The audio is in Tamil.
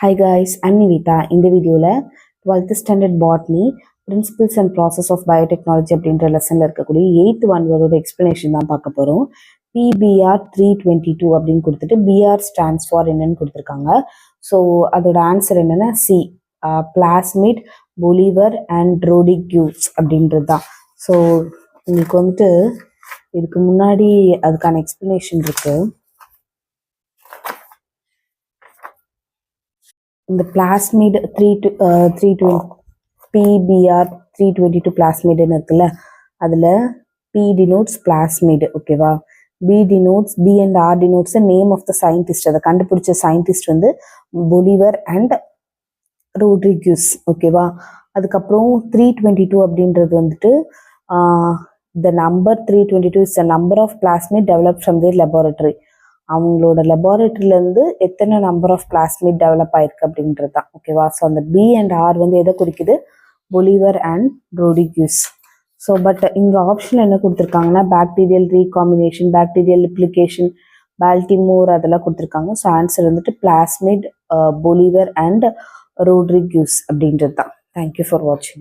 Hi guys, I'm Nivita. இந்த வீடியோல 12th standard botany principles and process of biotechnology அப்படின்ற லெசன்ல இருக்கக்கூடிய 8th one அதோட எக்ஸ்பிளனேஷன் தான் பார்க்க போறோம். PBR 322 அப்படின்னு கொடுத்துட்டு BR stands for என்னன்னு கொடுத்துருக்காங்க. ஸோ அதோட ஆன்சர் என்னன்னா C, பிளாஸ்மிட், பொலிவர் அண்ட் ரோடிக்யூஸ் அப்படின்றது தான். ஸோ உங்களுக்கு வந்துட்டு இதுக்கு முன்னாடி அதுக்கான எக்ஸ்பிளனேஷன் இருக்கு. இந்த பிளாஸ்மிட் 320 PBR 322 பிளாஸ்மிட்னு இருக்குல்ல, அதில் P denotes பிளாஸ்மிட், ஓகேவா. B denotes, B and R denotes the name of the scientist. அதை கண்டுபிடிச்ச சயின்டிஸ்ட் வந்து பொலிவர் அண்ட் ரோட்ரிக்யூஸ், ஓகேவா. அதுக்கப்புறம் 322 அப்படின்றது வந்துட்டு the number 322 is the number of plasmid developed from their laboratory. அவங்களோட லெபார்டரியிலேருந்து எத்தனை நம்பர் ஆஃப் பிளாஸ்மிட் டெவலப் ஆயிருக்கு அப்படின்றது தான், ஓகேவா. ஸோ அந்த B அண்ட் R வந்து எதை குறிக்குது? பொலிவர் அண்ட் ரோடிக்யூஸ். ஸோ பட் இங்கே ஆப்ஷன் என்ன கொடுத்துருக்காங்கன்னா bacterial recombination, bacterial replication, Baltimore அதெல்லாம் கொடுத்துருக்காங்க. ஸோ ஆன்சர் வந்துட்டு பிளாஸ்மிட், பொலிவர் அண்ட் ரோட்ரிக்யூஸ் அப்படின்றது தான். தேங்க்யூ ஃபார் வாட்சிங்.